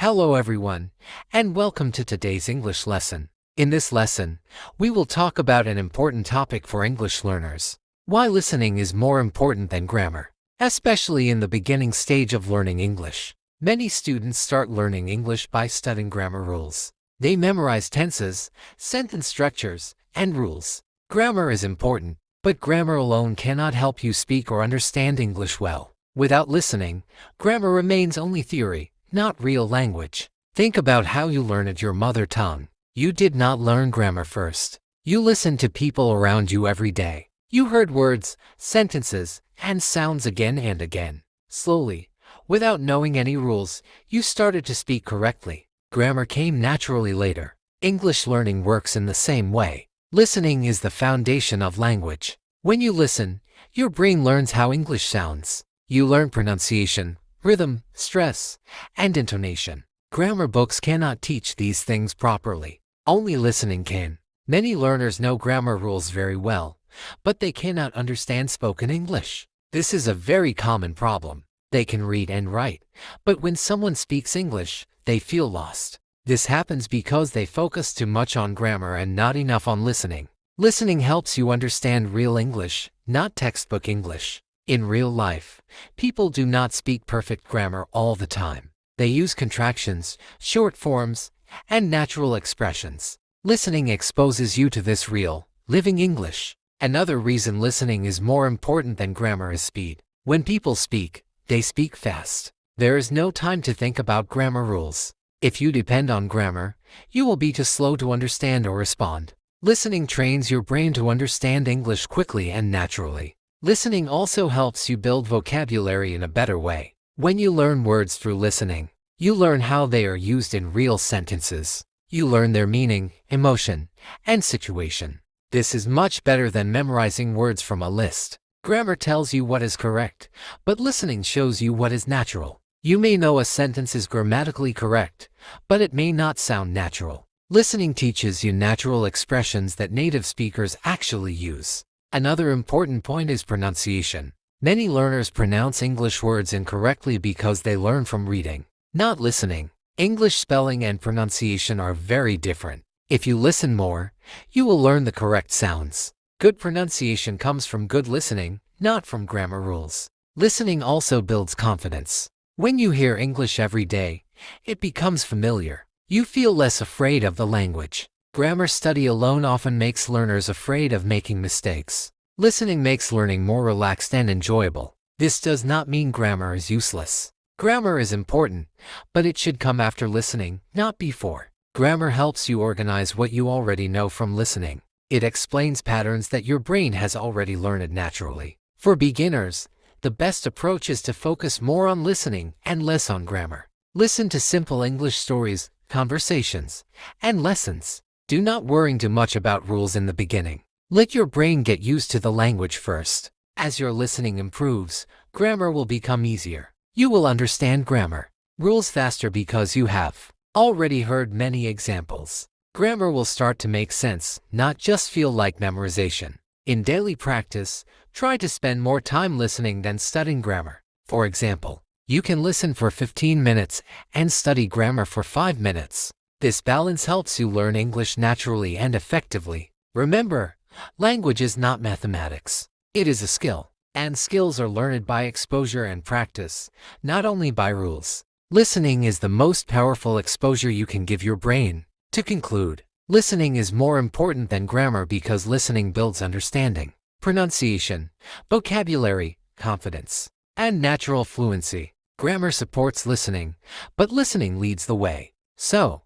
Hello everyone, and welcome to today's English lesson. In this lesson, we will talk about an important topic for English learners: why listening is more important than grammar, especially in the beginning stage of learning English. Many students start learning English by studying grammar rules. They memorize tenses, sentence structures, and rules. Grammar is important, but grammar alone cannot help you speak or understand English well. Without listening, grammar remains only theory, not real language. Think about how you learn at your mother tongue. You did not learn grammar first. You listened to people around you every day. You heard words, sentences, and sounds again and again. Slowly, without knowing any rules, you started to speak correctly. Grammar came naturally later. English learning works in the same way. Listening is the foundation of language. When you listen, your brain learns how English sounds. You learn pronunciation, rhythm, stress, and intonation. Grammar books cannot teach these things properly. Only listening can. Many learners know grammar rules very well, but they cannot understand spoken English. This is a very common problem. They can read and write, but when someone speaks English, they feel lost. This happens because they focus too much on grammar and not enough on listening. Listening helps you understand real English, not textbook English. In real life, people do not speak perfect grammar all the time. They use contractions, short forms, and natural expressions. Listening exposes you to this real, living English. Another reason listening is more important than grammar is speed. When people speak, they speak fast. There is no time to think about grammar rules. If you depend on grammar, you will be too slow to understand or respond. Listening trains your brain to understand English quickly and naturally. Listening also helps you build vocabulary in a better way. When you learn words through listening, you learn how they are used in real sentences. You learn their meaning, emotion, and situation. This is much better than memorizing words from a list. Grammar tells you what is correct, but listening shows you what is natural. You may know a sentence is grammatically correct, but it may not sound natural. Listening teaches you natural expressions that native speakers actually use. Another important point is pronunciation. Many learners pronounce English words incorrectly because they learn from reading, not listening. English spelling and pronunciation are very different. If you listen more, you will learn the correct sounds. Good pronunciation comes from good listening, not from grammar rules. Listening also builds confidence. When you hear English every day, it becomes familiar. You feel less afraid of the language. Grammar study alone often makes learners afraid of making mistakes. Listening makes learning more relaxed and enjoyable. This does not mean grammar is useless. Grammar is important, but it should come after listening, not before. Grammar helps you organize what you already know from listening. It explains patterns that your brain has already learned naturally. For beginners, the best approach is to focus more on listening and less on grammar. Listen to simple English stories, conversations, and lessons. Do not worry too much about rules in the beginning. Let your brain get used to the language first. As your listening improves, grammar will become easier. You will understand grammar rules faster because you have already heard many examples. Grammar will start to make sense, not just feel like memorization. In daily practice, try to spend more time listening than studying grammar. For example, you can listen for 15 minutes and study grammar for 5 minutes. This balance helps you learn English naturally and effectively. Remember, language is not mathematics. It is a skill, and skills are learned by exposure and practice, not only by rules. Listening is the most powerful exposure you can give your brain. To conclude, listening is more important than grammar because listening builds understanding, pronunciation, vocabulary, confidence, and natural fluency. Grammar supports listening, but listening leads the way. So,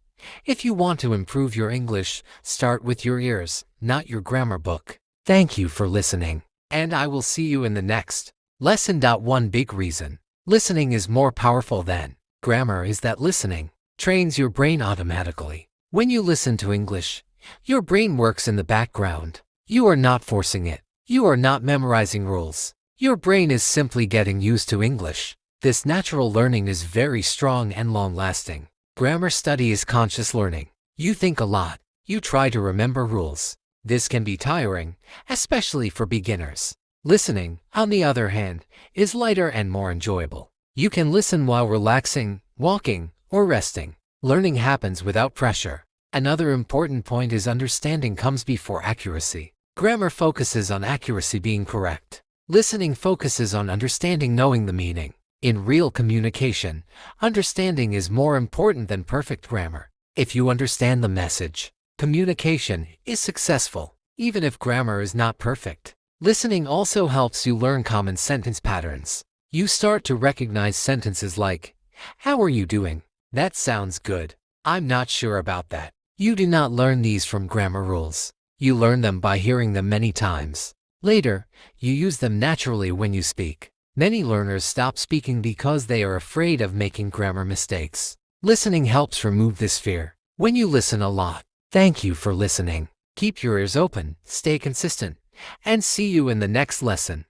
if you want to improve your English, start with your ears, not your grammar book. Thank you for listening, and I will see you in the next lesson. One big reason listening is more powerful than grammar is that listening trains your brain automatically. When you listen to English, your brain works in the background. You are not forcing it. You are not memorizing rules. Your brain is simply getting used to English. This natural learning is very strong and long-lasting. Grammar study is conscious learning. You think a lot. You try to remember rules. This can be tiring, especially for beginners. Listening, on the other hand, is lighter and more enjoyable. You can listen while relaxing, walking, or resting. Learning happens without pressure. Another important point is understanding comes before accuracy. Grammar focuses on accuracy being correct. Listening focuses on understanding knowing the meaning. In real communication, understanding is more important than perfect grammar. If you understand the message, communication is successful, even if grammar is not perfect. Listening also helps you learn common sentence patterns. You start to recognize sentences like, "How are you doing? That sounds good. I'm not sure about that." You do not learn these from grammar rules. You learn them by hearing them many times. Later, you use them naturally when you speak. Many learners stop speaking because they are afraid of making grammar mistakes. Listening helps remove this fear. When you listen a lot, thank you for listening. Keep your ears open, stay consistent, and see you in the next lesson.